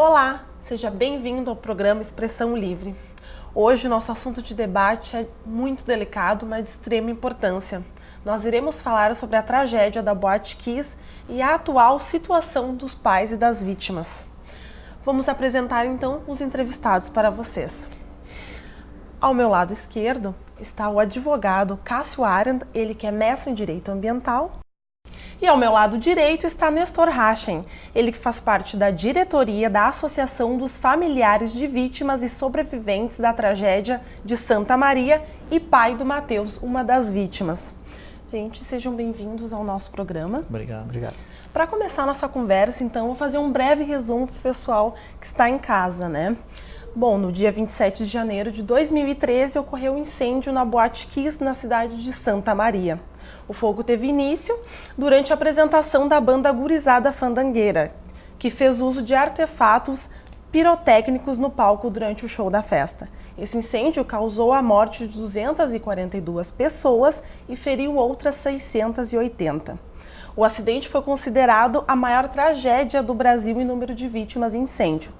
Olá, seja bem-vindo ao programa Expressão Livre. Hoje o nosso assunto de debate é muito delicado, mas de extrema importância. Nós iremos falar sobre a tragédia da Boate Kiss e a atual situação dos pais e das vítimas. Vamos apresentar então os entrevistados para vocês. Ao meu lado esquerdo está o advogado Cássio Arendt, ele que é mestre em Direito Ambiental. E ao meu lado direito está Nestor Rachen, ele que faz parte da diretoria da Associação dos Familiares de Vítimas e Sobreviventes da Tragédia de Santa Maria e pai do Matheus, uma das vítimas. Gente, sejam bem-vindos ao nosso programa. Obrigado. Para começar a nossa conversa, então, vou fazer um breve resumo para o pessoal que está em casa, né? Bom, no dia 27 de janeiro de 2013 ocorreu um incêndio na Boate Kiss, na cidade de Santa Maria. O fogo teve início durante a apresentação da banda Gurizada Fandangueira, que fez uso de artefatos pirotécnicos no palco durante o show da festa. Esse incêndio causou a morte de 242 pessoas e feriu outras 680. O acidente foi considerado a maior tragédia do Brasil em número de vítimas em incêndio.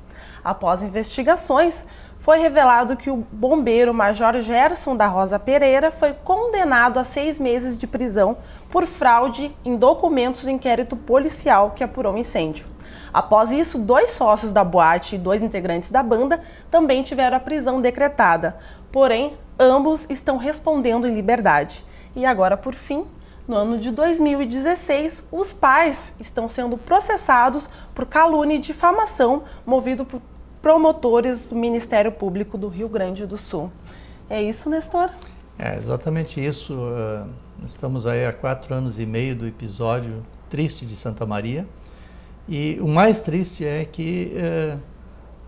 Após investigações, foi revelado que o bombeiro Major Gerson da Rosa Pereira foi condenado a 6 meses de prisão por fraude em documentos do inquérito policial que apurou o incêndio. Após isso, 2 sócios da boate e 2 integrantes da banda também tiveram a prisão decretada. Porém, ambos estão respondendo em liberdade. E agora, por fim, no ano de 2016, os pais estão sendo processados por calúnia e difamação movido por promotores do Ministério Público do Rio Grande do Sul. É isso, Nestor? É exatamente isso. Estamos aí há 4 anos e meio do episódio triste de Santa Maria. E o mais triste é que,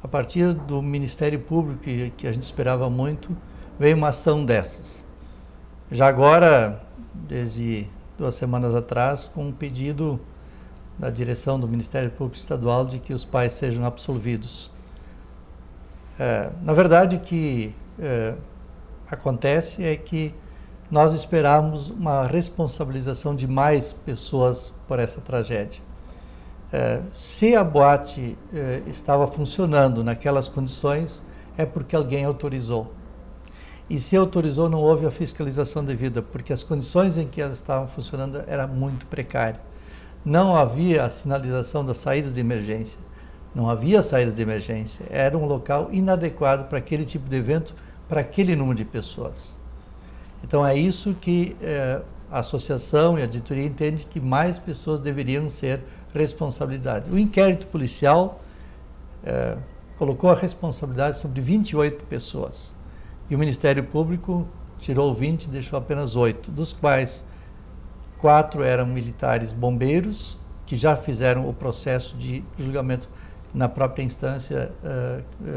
a partir do Ministério Público, que a gente esperava muito, veio uma ação dessas. Já agora, desde 2 semanas atrás, com um pedido da direção do Ministério Público Estadual de que os pais sejam absolvidos. Na verdade, o que acontece é que nós esperávamos uma responsabilização de mais pessoas por essa tragédia. Se a boate estava funcionando naquelas condições, é porque alguém autorizou. E se autorizou, não houve a fiscalização devida, porque as condições em que elas estavam funcionando eram muito precárias. Não havia a sinalização das saídas de emergência. Não havia saídas de emergência. Era um local inadequado para aquele tipo de evento, para aquele número de pessoas. Então é isso que a associação e a diretoria entendem que mais pessoas deveriam ser responsabilizadas. O inquérito policial colocou a responsabilidade sobre 28 pessoas. E o Ministério Público tirou 20 e deixou apenas 8, dos quais 4 eram militares bombeiros, que já fizeram o processo de julgamento na própria instância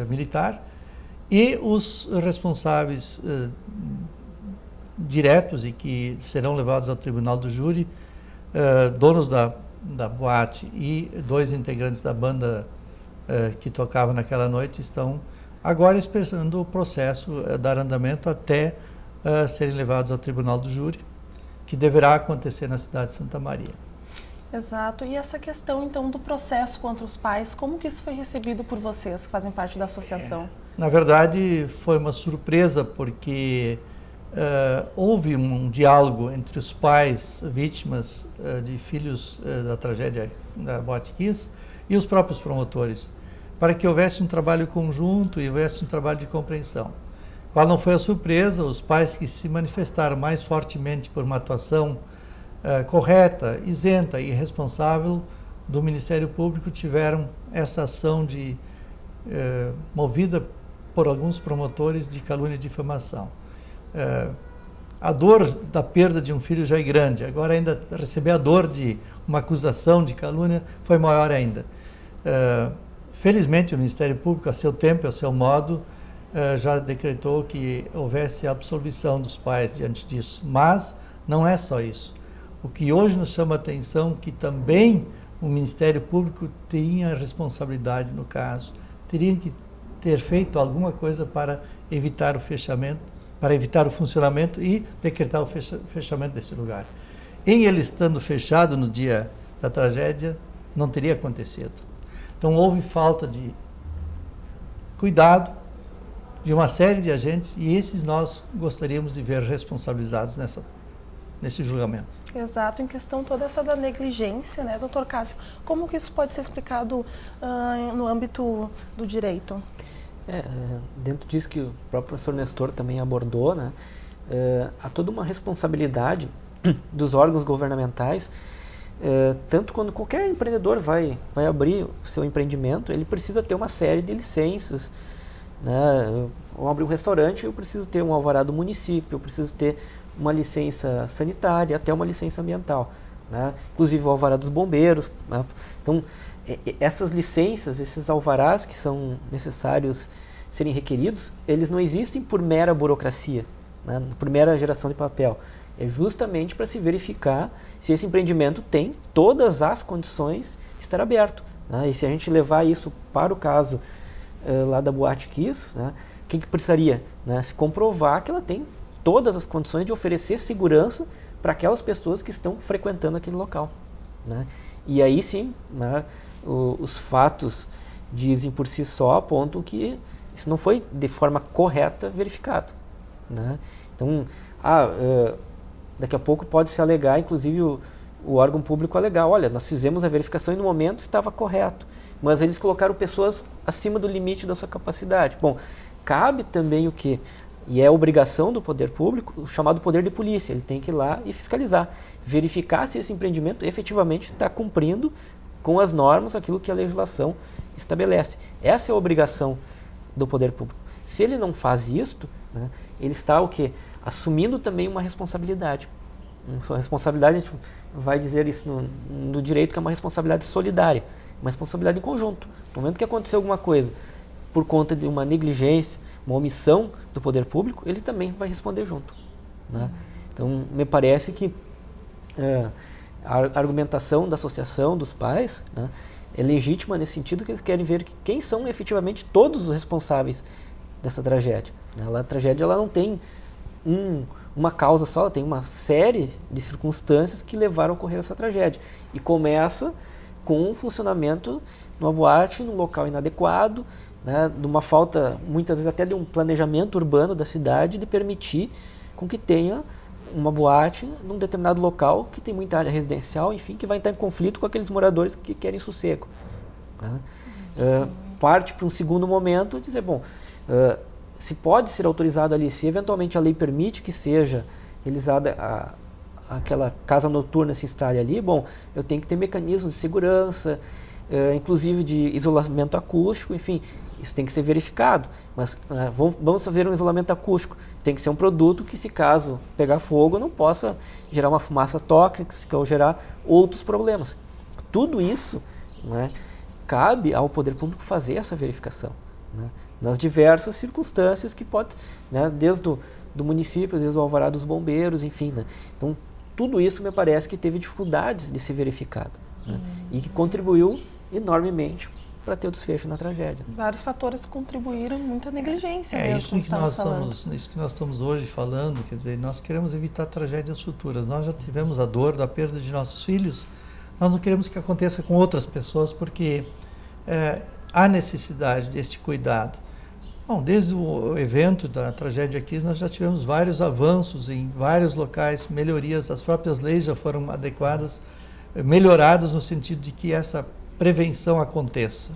militar, e os responsáveis diretos e que serão levados ao tribunal do júri, donos da boate e 2 integrantes da banda que tocavam naquela noite, estão agora esperando o processo dar andamento até serem levados ao tribunal do júri, que deverá acontecer na cidade de Santa Maria. Exato. E essa questão, então, do processo contra os pais, como que isso foi recebido por vocês, que fazem parte da associação? Na verdade, foi uma surpresa, porque houve um diálogo entre os pais vítimas de filhos da tragédia da Boate Kiss e os próprios promotores, para que houvesse um trabalho conjunto e houvesse um trabalho de compreensão. Qual não foi a surpresa? Os pais que se manifestaram mais fortemente por uma atuação correta, isenta e responsável do Ministério Público tiveram essa ação movida por alguns promotores de calúnia e difamação. A dor da perda de um filho já é grande, agora ainda receber a dor de uma acusação de calúnia foi maior ainda. Felizmente o Ministério Público, a seu tempo, a seu modo, já decretou que houvesse a absolvição dos pais diante disso, mas não é só isso. O que hoje nos chama a atenção é que também o Ministério Público tinha responsabilidade no caso, teria que ter feito alguma coisa para evitar o fechamento, para evitar o funcionamento e decretar o fechamento desse lugar. Em ele estando fechado no dia da tragédia, não teria acontecido. Então houve falta de cuidado de uma série de agentes, e esses nós gostaríamos de ver responsabilizados nesse julgamento. Exato, em questão toda essa da negligência, né, doutor Cássio? Como que isso pode ser explicado no âmbito do direito? Dentro disso que o próprio professor Nestor também abordou, né, há toda uma responsabilidade dos órgãos governamentais, tanto quando qualquer empreendedor vai abrir o seu empreendimento, ele precisa ter uma série de licenças, né? Ou abrir um restaurante, eu preciso ter um alvará do município, eu preciso ter uma licença sanitária, até uma licença ambiental, né? Inclusive o alvará dos bombeiros, né? Então, essas licenças, esses alvarás que são necessários serem requeridos, eles não existem por mera burocracia, né? Por mera geração de papel. É justamente para se verificar se esse empreendimento tem todas as condições de estar aberto, né? E se a gente levar isso para o caso lá da Boate Kiss, né, o que precisaria? Né, se comprovar que ela tem todas as condições de oferecer segurança para aquelas pessoas que estão frequentando aquele local, né? E aí sim, né, os fatos dizem por si só, apontam que isso não foi de forma correta verificado, né? Então, daqui a pouco pode-se alegar, inclusive o órgão público alegar, olha, nós fizemos a verificação e no momento estava correto, mas eles colocaram pessoas acima do limite da sua capacidade. Bom, cabe também o quê? E é obrigação do poder público, o chamado poder de polícia, ele tem que ir lá e fiscalizar, verificar se esse empreendimento efetivamente está cumprindo com as normas, aquilo que a legislação estabelece. Essa é a obrigação do poder público. Se ele não faz isto, né, ele está o quê? Assumindo também uma responsabilidade. Sua responsabilidade, a gente vai dizer isso no direito, que é uma responsabilidade solidária, uma responsabilidade em conjunto. No momento que aconteceu alguma coisa por conta de uma negligência, uma omissão do poder público, ele também vai responder junto, né? Então, me parece que a argumentação da associação dos pais, né, é legítima nesse sentido, que eles querem ver quem são efetivamente todos os responsáveis dessa tragédia, né? A tragédia ela não tem uma causa só, ela tem uma série de circunstâncias que levaram a ocorrer essa tragédia. E começa com o funcionamento de uma boate, num local inadequado, né, de uma falta, muitas vezes até de um planejamento urbano da cidade, de permitir com que tenha uma boate num determinado local que tem muita área residencial, enfim, que vai estar em conflito com aqueles moradores que querem sossego, né? Parte para um segundo momento dizer, bom, se pode ser autorizado ali, se eventualmente a lei permite que seja realizada aquela casa noturna se instale ali, bom, eu tenho que ter mecanismos de segurança, inclusive de isolamento acústico, enfim, isso tem que ser verificado. Mas vamos fazer um isolamento acústico, tem que ser um produto que, se caso pegar fogo, não possa gerar uma fumaça tóxica ou gerar outros problemas. Tudo isso, né, cabe ao poder público fazer essa verificação, né, nas diversas circunstâncias que pode, né, desde do município, desde o alvará dos bombeiros, enfim, né. Então, tudo isso me parece que teve dificuldades de ser verificado, né, e que contribuiu enormemente para ter o desfecho na tragédia. Vários fatores contribuíram, muita negligência. Isso que nós estamos hoje falando, quer dizer, nós queremos evitar tragédias futuras. Nós já tivemos a dor da perda de nossos filhos, nós não queremos que aconteça com outras pessoas, porque há necessidade deste cuidado. Bom, desde o evento da tragédia aqui, nós já tivemos vários avanços em vários locais, melhorias, as próprias leis já foram adequadas, melhoradas no sentido de que essa prevenção aconteça,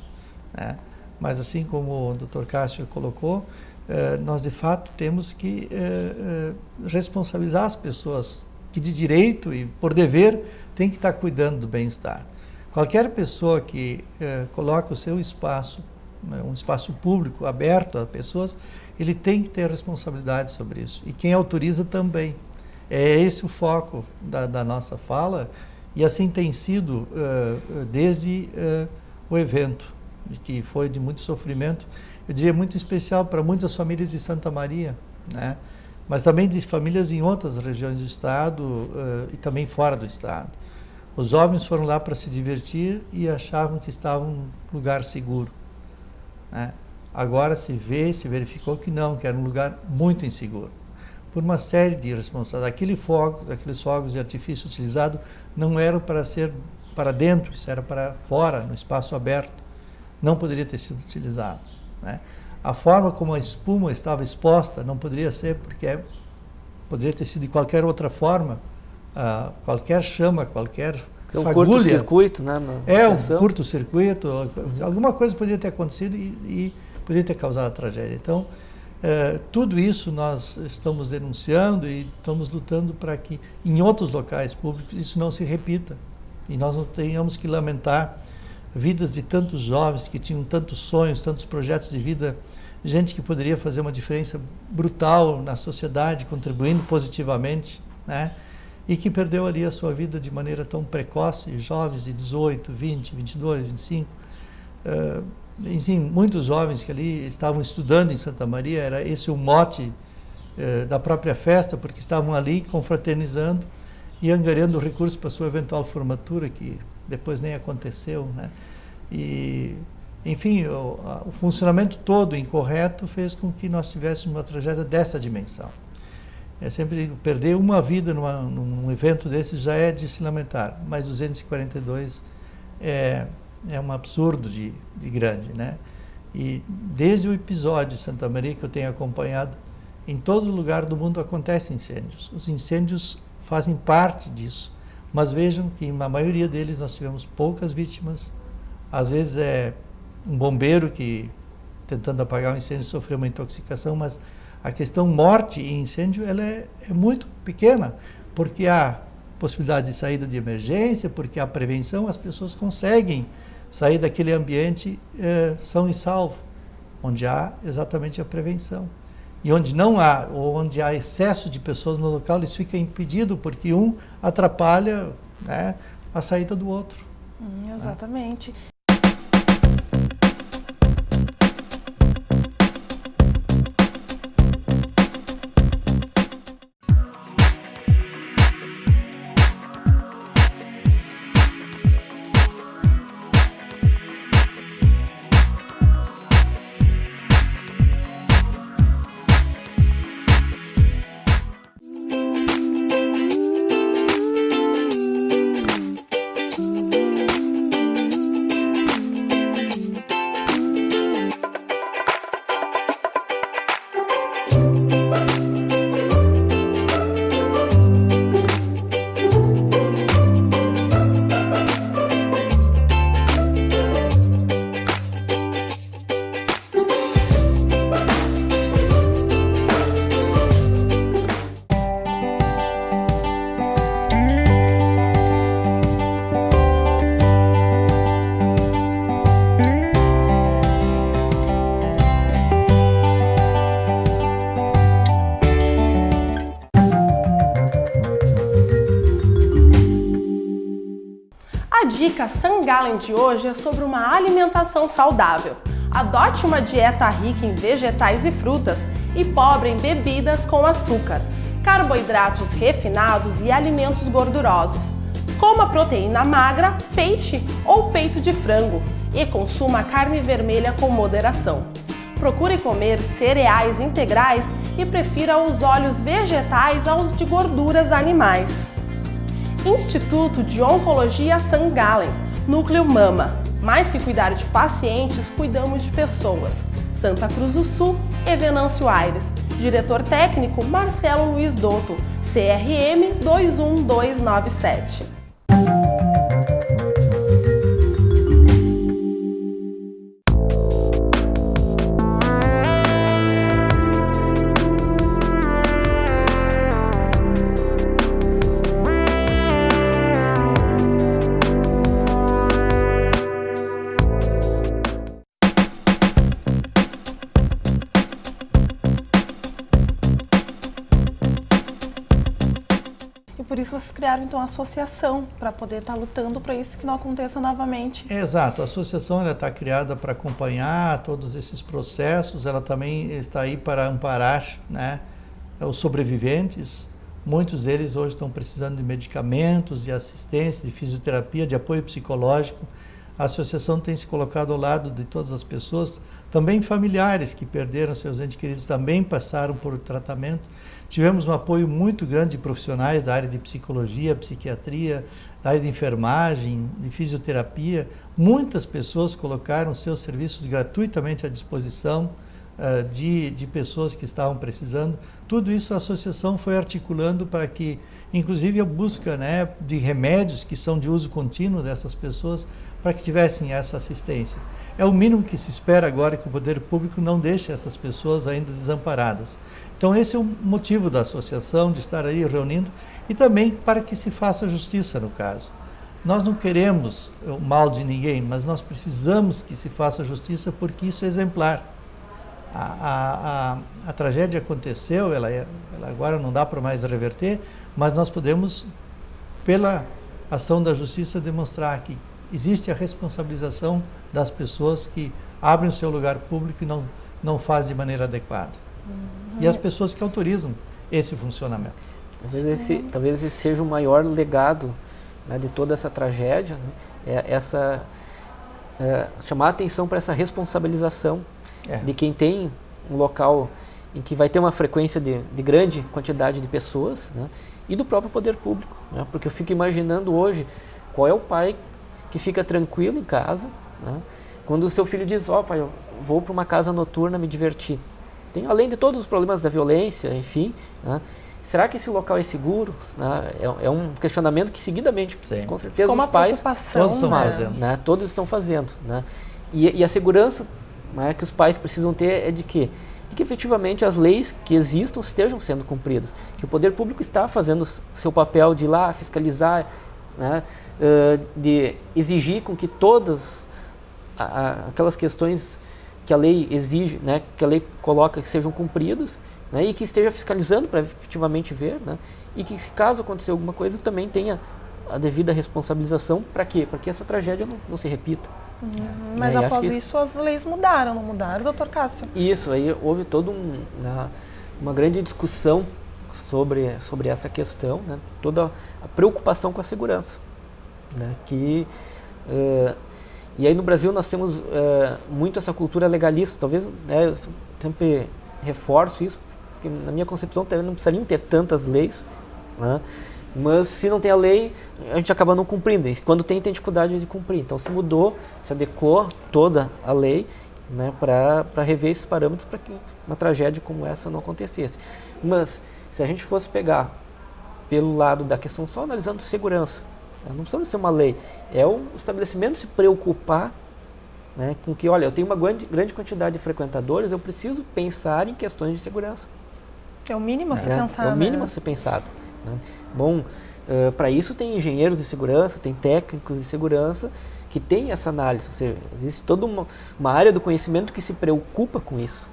né? Mas assim como o Dr. Cássio colocou, nós de fato temos que responsabilizar as pessoas que de direito e por dever tem que estar cuidando do bem-estar. Qualquer pessoa que coloca o seu espaço, um espaço público aberto a pessoas, ele tem que ter responsabilidade sobre isso. E quem autoriza também. É esse o foco da nossa fala. E assim tem sido desde o evento, que foi de muito sofrimento, eu diria muito especial para muitas famílias de Santa Maria, né? Mas também de famílias em outras regiões do estado e também fora do estado. Os jovens foram lá para se divertir e achavam que estavam em um lugar seguro, né? Agora se verificou que não, que era um lugar muito inseguro, por uma série de responsabilidades. Aqueles fogos de artifício utilizados não eram para ser para dentro, isso era para fora, no espaço aberto. Não poderia ter sido utilizado, né? A forma como a espuma estava exposta não poderia ser, porque poderia ter sido de qualquer outra forma, qualquer chama, qualquer um fagulha. Curto-circuito, né? Um curto-circuito, alguma coisa poderia ter acontecido e poderia ter causado a tragédia. Então, tudo isso nós estamos denunciando e estamos lutando para que em outros locais públicos isso não se repita e nós não tenhamos que lamentar vidas de tantos jovens que tinham tantos sonhos, tantos projetos de vida, gente que poderia fazer uma diferença brutal na sociedade, contribuindo positivamente, né? E que perdeu ali a sua vida de maneira tão precoce, jovens de 18, 20, 22, 25, enfim, muitos jovens que ali estavam estudando em Santa Maria, era esse o mote da própria festa, porque estavam ali confraternizando e angariando recursos para sua eventual formatura, que depois nem aconteceu, né? E, enfim, o funcionamento todo incorreto fez com que nós tivéssemos uma tragédia dessa dimensão. Eu sempre digo, perder uma vida num evento desse já é de se lamentar, mas 242 é um absurdo de grande, né? E desde o episódio de Santa Maria que eu tenho acompanhado, em todo lugar do mundo acontecem incêndios. Os incêndios fazem parte disso, mas vejam que na maioria deles nós tivemos poucas vítimas. Às vezes é um bombeiro que, tentando apagar o incêndio, sofreu uma intoxicação, mas a questão morte e incêndio ela é muito pequena, porque há possibilidade de saída de emergência, porque há prevenção, as pessoas conseguem sair daquele ambiente são e salvo, onde há exatamente a prevenção. E onde não há, ou onde há excesso de pessoas no local, isso fica impedido, porque um atrapalha, né, a saída do outro. Exatamente. A dica St. Gallen de hoje é sobre uma alimentação saudável. Adote uma dieta rica em vegetais e frutas e pobre em bebidas com açúcar, carboidratos refinados e alimentos gordurosos. Coma proteína magra, peixe ou peito de frango e consuma carne vermelha com moderação. Procure comer cereais integrais e prefira os óleos vegetais aos de gorduras animais. Instituto de Oncologia St. Gallen, Núcleo Mama. Mais que cuidar de pacientes, cuidamos de pessoas. Santa Cruz do Sul e Venâncio Aires. Diretor técnico Marcelo Luiz Dotto, CRM 21297. Por isso vocês criaram então a associação, para poder estar lutando para isso que não aconteça novamente. Exato, a associação está criada para acompanhar todos esses processos, ela também está aí para amparar, né, os sobreviventes. Muitos deles hoje estão precisando de medicamentos, de assistência, de fisioterapia, de apoio psicológico. A associação tem se colocado ao lado de todas as pessoas, também familiares que perderam seus entes queridos, também passaram por tratamento. Tivemos um apoio muito grande de profissionais da área de psicologia, psiquiatria, da área de enfermagem, de fisioterapia. Muitas pessoas colocaram seus serviços gratuitamente à disposição de pessoas que estavam precisando. Tudo isso a associação foi articulando para que, inclusive a busca, né, de remédios que são de uso contínuo dessas pessoas, para que tivessem essa assistência. É o mínimo que se espera agora, que o poder público não deixe essas pessoas ainda desamparadas. Então esse é o motivo da associação, de estar aí reunindo, e também para que se faça justiça no caso. Nós não queremos o mal de ninguém, mas nós precisamos que se faça justiça, porque isso é exemplar. A tragédia aconteceu, ela agora não dá para mais reverter, mas nós podemos, pela ação da justiça, demonstrar que existe a responsabilização das pessoas que abrem o seu lugar público e não fazem de maneira adequada. E as pessoas que autorizam esse funcionamento. Talvez esse seja o maior legado, né, de toda essa tragédia, né, chamar a atenção para essa responsabilização de quem tem um local em que vai ter uma frequência de grande quantidade de pessoas, né, e do próprio poder público, né, porque eu fico imaginando hoje qual é o pai que fica tranquilo em casa, né, quando o seu filho diz, pai, eu vou para uma casa noturna me divertir. Tem, além de todos os problemas da violência, enfim, né, será que esse local é seguro? Né, é um questionamento que seguidamente, com certeza, como os pais todos estão fazendo. Né, todos estão fazendo. Né, e a segurança, né, que os pais precisam ter é de quê? De que efetivamente as leis que existam estejam sendo cumpridas, que o poder público está fazendo seu papel de ir lá fiscalizar, né, de exigir com que todas aquelas questões que a lei exige, né, que a lei coloca, que sejam cumpridas, né, e que esteja fiscalizando para efetivamente ver, né, e que, se caso acontecer alguma coisa, também tenha a devida responsabilização. Para quê? Para que essa tragédia não se repita. Mas após isso as leis mudaram, não mudaram, doutor Cássio? Isso, aí houve toda uma grande discussão sobre essa questão, né, toda a preocupação com a segurança. Né, e aí no Brasil nós temos muito essa cultura legalista, talvez, eu sempre reforço isso, porque na minha concepção não precisariam ter tantas leis, né, mas se não tem a lei, a gente acaba não cumprindo, e quando tem dificuldade de cumprir. Então se mudou, se adequou toda a lei, né, para rever esses parâmetros para que uma tragédia como essa não acontecesse. Mas se a gente fosse pegar pelo lado da questão só analisando segurança, não precisa ser uma lei, é o estabelecimento se preocupar, né, com que, olha, eu tenho uma grande quantidade de frequentadores, eu preciso pensar em questões de segurança. É o mínimo a ser pensado. É o mínimo a ser pensado. Né? Bom, para isso tem engenheiros de segurança, tem técnicos de segurança que tem essa análise, ou seja, existe toda uma área do conhecimento que se preocupa com isso,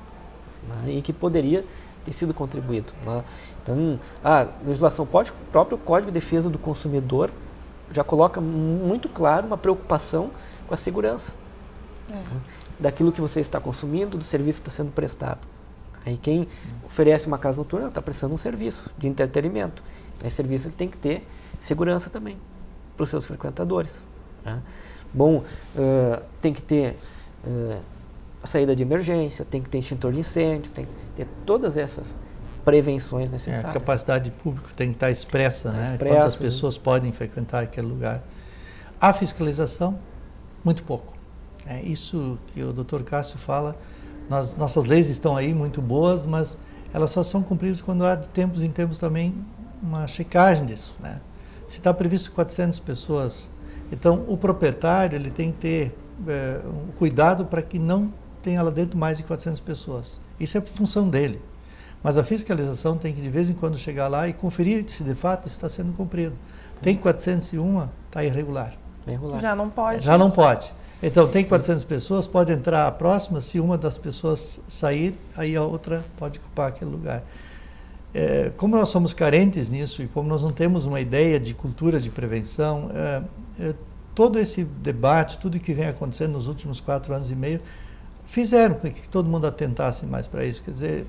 né, e que poderia ter sido contribuído. Né? Então, a legislação o próprio Código de Defesa do Consumidor já coloca muito claro uma preocupação com a segurança, né, daquilo que você está consumindo, do serviço que está sendo prestado. Aí quem oferece uma casa noturna está prestando um serviço de entretenimento. Esse serviço ele tem que ter segurança também para os seus frequentadores. Né? Bom, tem que ter a saída de emergência, tem que ter extintor de incêndio, tem que ter todas essas prevenções necessárias. A capacidade pública tem que estar expressa, né? Quantas pessoas podem frequentar aquele lugar. A fiscalização, muito pouco. É isso que o Dr. Cássio fala. Nossas leis estão aí muito boas, mas elas só são cumpridas quando há de tempos em tempos também uma checagem disso, né? Se está previsto 400 pessoas, então o proprietário ele tem que ter um cuidado para que não tenha lá dentro mais de 400 pessoas. Isso é função dele. Mas a fiscalização tem que de vez em quando chegar lá e conferir se de fato está sendo cumprido. Tem 401, está irregular. Já não pode. Já não pode. Então, tem 400 pessoas, pode entrar a próxima, se uma das pessoas sair, aí a outra pode ocupar aquele lugar. Como nós somos carentes nisso e como nós não temos uma ideia de cultura de prevenção, todo esse debate, tudo que vem acontecendo nos últimos 4 anos e meio, fizeram com que todo mundo atentasse mais para isso. Quer dizer,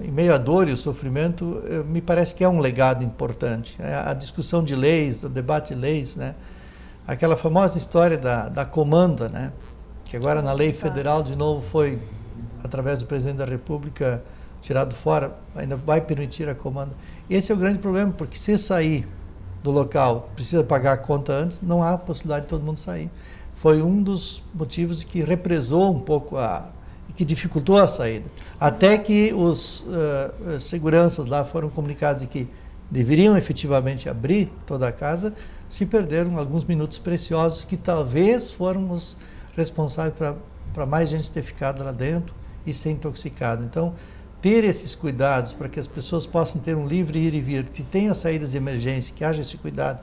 em meio à dor e o sofrimento, me parece que é um legado importante. A discussão de leis, o debate de leis, né? Aquela famosa história da comanda, né? Que agora na lei federal de novo foi, através do presidente da República, tirado fora, ainda vai permitir a comanda. Esse é o grande problema, porque se sair do local, precisa pagar a conta antes, não há possibilidade de todo mundo sair. Foi um dos motivos que represou um pouco e que dificultou a saída. Até que os seguranças lá foram comunicados de que deveriam efetivamente abrir toda a casa, se perderam alguns minutos preciosos que talvez foram os responsáveis para mais gente ter ficado lá dentro e ser intoxicado. Então, ter esses cuidados para que as pessoas possam ter um livre ir e vir, que tenha saídas de emergência, que haja esse cuidado.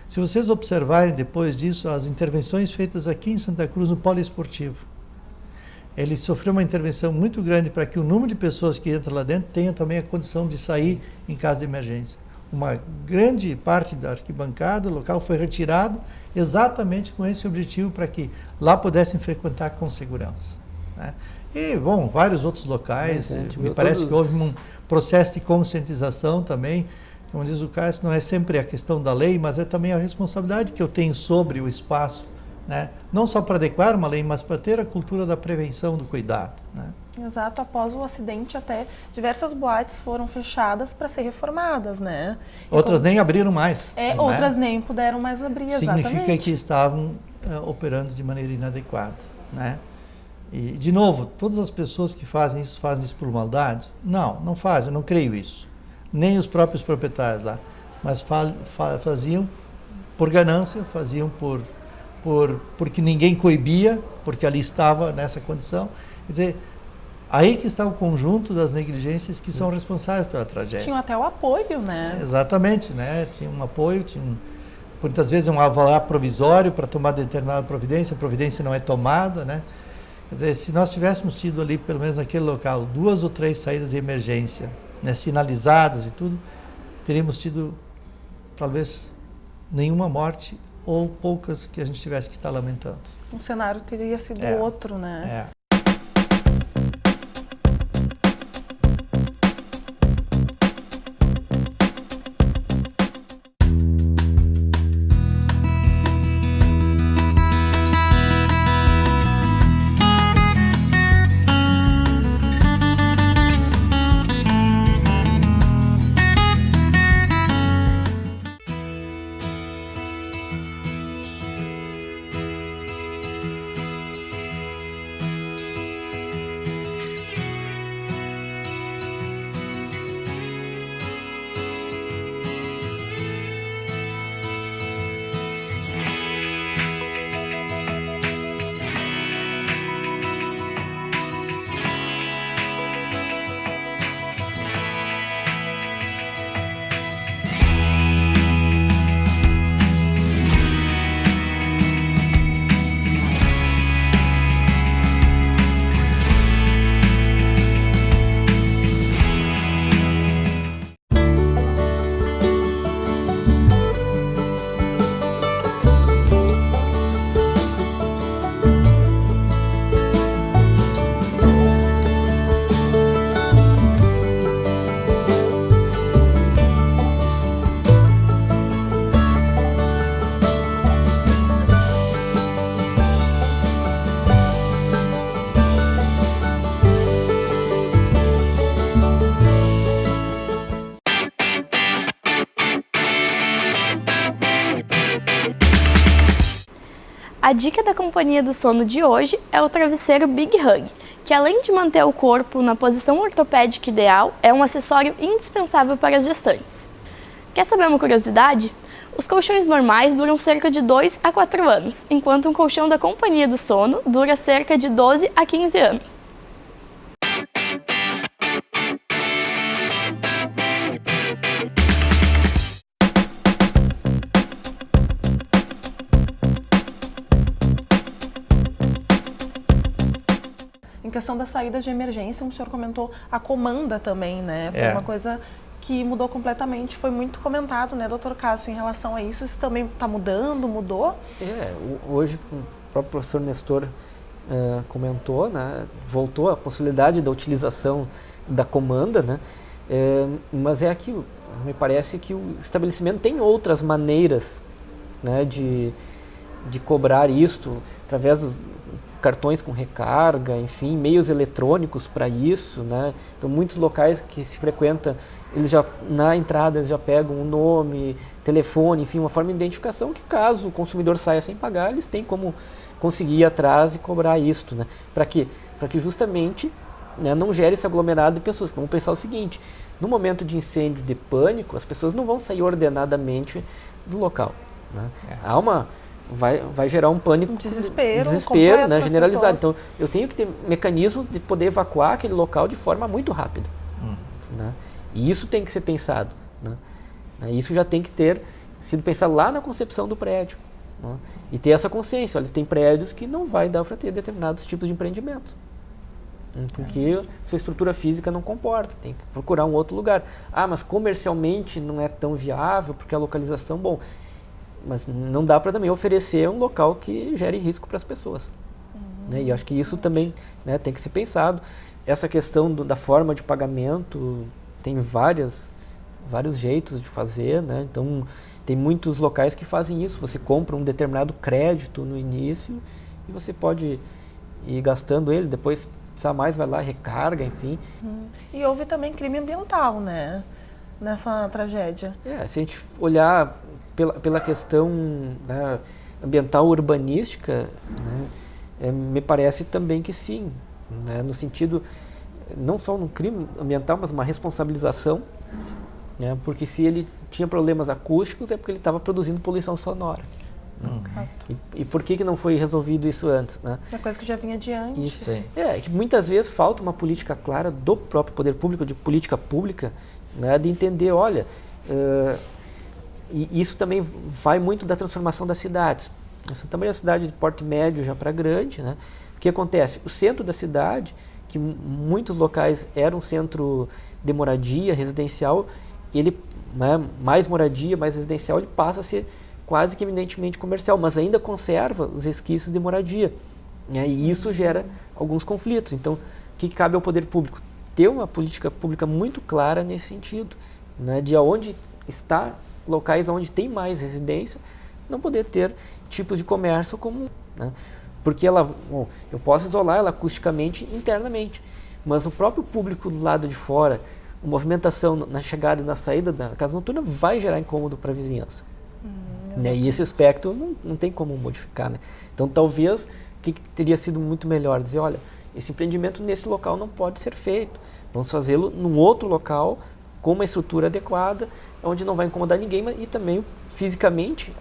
Se vocês observarem depois disso, as intervenções feitas aqui em Santa Cruz no poliesportivo, ele sofreu uma intervenção muito grande para que o número de pessoas que entram lá dentro tenha também a condição de sair em caso de emergência. Uma grande parte da arquibancada, o local foi retirado exatamente com esse objetivo, para que lá pudessem frequentar com segurança, né? E, bom, vários outros locais, me parece que houve um processo de conscientização também. Como diz o Cássio, não é sempre a questão da lei, mas é também a responsabilidade que eu tenho sobre o espaço, né? Não só para adequar uma lei, mas para ter a cultura da prevenção, do cuidado, né? Exato, após o acidente até diversas boates foram fechadas para ser reformadas, né? Outras nem abriram mais. Né? Outras nem puderam mais abrir, exatamente. Significa que estavam operando de maneira inadequada, né? E, de novo, todas as pessoas que fazem isso por maldade? Não, não fazem, eu não creio isso. Nem os próprios proprietários lá. Mas faziam por ganância, faziam porque ninguém coibia, porque ali estava nessa condição. Quer dizer, aí que está o conjunto das negligências que são responsáveis pela tragédia. Tinham até o apoio, né? Exatamente, né? Tinha um apoio, muitas vezes um alvará provisório para tomar determinada providência, a providência não é tomada, né? Quer dizer, se nós tivéssemos tido ali, pelo menos naquele local, 2 ou 3 saídas de emergência, né, sinalizadas e tudo, teríamos tido talvez nenhuma morte ou poucas que a gente tivesse que estar lamentando. O cenário teria sido outro, né? É. A dica da Companhia do Sono de hoje é o travesseiro Big Hug, que além de manter o corpo na posição ortopédica ideal, é um acessório indispensável para as gestantes. Quer saber uma curiosidade? Os colchões normais duram cerca de 2 a 4 anos, enquanto um colchão da Companhia do Sono dura cerca de 12 a 15 anos. Em questão das saídas de emergência, o senhor comentou a comanda também, né? Foi uma coisa que mudou completamente, foi muito comentado, né, doutor Cássio, em relação a isso. Isso também está mudando, mudou? Hoje o próprio professor Nestor comentou, né, voltou a possibilidade da utilização da comanda, né, mas é aquilo, me parece que o estabelecimento tem outras maneiras, né, de de cobrar isto através dos cartões com recarga, enfim, meios eletrônicos para isso, né? Então, muitos locais que se frequenta, eles já, na entrada, eles já pegam um nome, telefone, enfim, uma forma de identificação que, caso o consumidor saia sem pagar, eles têm como conseguir ir atrás e cobrar isto, né? Para quê? Para que justamente, né, não gere esse aglomerado de pessoas. Vamos pensar o seguinte, no momento de incêndio, de pânico, as pessoas não vão sair ordenadamente do local, né? Há uma... Vai gerar um pânico, desespero, né, generalizado. Então, eu tenho que ter mecanismos de poder evacuar aquele local de forma muito rápida. Né? E isso tem que ser pensado. Né? Isso já tem que ter sido pensado lá na concepção do prédio. Né? E ter essa consciência. Olha, tem prédios que não vai dar para ter determinados tipos de empreendimentos. Porque sua estrutura física não comporta, tem que procurar um outro lugar. Ah, mas comercialmente não é tão viável, porque a localização, bom... Mas não dá para também oferecer um local que gere risco para as pessoas. Né? E acho que isso também, né, tem que ser pensado. Essa questão da forma de pagamento, tem vários jeitos de fazer. Né? Então, tem muitos locais que fazem isso. Você compra um determinado crédito no início e você pode ir gastando ele, depois precisar mais, vai lá, recarga, enfim. E houve também crime ambiental, né? Nessa tragédia. Se a gente olhar pela questão, né, ambiental urbanística, né, me parece também que sim, né, no sentido, não só no crime ambiental, mas uma responsabilização, né, porque se ele tinha problemas acústicos é porque ele estava produzindo poluição sonora. E por que não foi resolvido isso antes? Né? Uma coisa que já vinha de antes. Isso. É que muitas vezes falta uma política clara do próprio poder público, de política pública, né, de entender, olha, e isso também vai muito da transformação das cidades. Essa também é uma cidade de porte médio já para grande, né? O que acontece? O centro da cidade, que muitos locais eram centro de moradia residencial, ele, né, mais moradia, mais residencial, ele passa a ser quase que eminentemente comercial, mas ainda conserva os resquícios de moradia. Né? E isso gera alguns conflitos. Então, o que cabe ao poder público? Ter uma política pública muito clara nesse sentido, né? De onde está locais onde tem mais residência, não poder ter tipos de comércio comum. Né? Porque eu posso isolar ela acusticamente internamente, mas o próprio público do lado de fora, a movimentação na chegada e na saída da casa noturna vai gerar incômodo para a vizinhança. Né? E esse aspecto não tem como modificar. Né? Então, talvez, o que teria sido muito melhor? Dizer, olha, esse empreendimento nesse local não pode ser feito. Vamos fazê-lo num outro local, com uma estrutura adequada, onde não vai incomodar ninguém, mas, e também fisicamente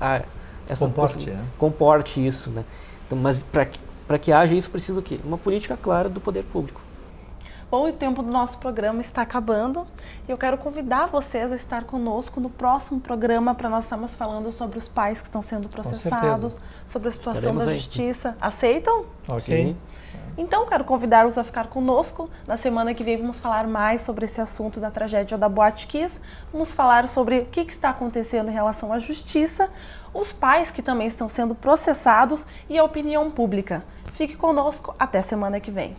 comporte isso. Né? Então, mas para que haja isso, precisa o quê? Uma política clara do poder público. Bom, e o tempo do nosso programa está acabando. Eu quero convidar vocês a estar conosco no próximo programa para nós estarmos falando sobre os pais que estão sendo processados, sobre a situação da justiça. Aceitam? Ok. Sim. Então, quero convidá-los a ficar conosco. Na semana que vem vamos falar mais sobre esse assunto da tragédia da Boate Kiss. Vamos falar sobre o que está acontecendo em relação à justiça, os pais que também estão sendo processados e a opinião pública. Fique conosco, até semana que vem.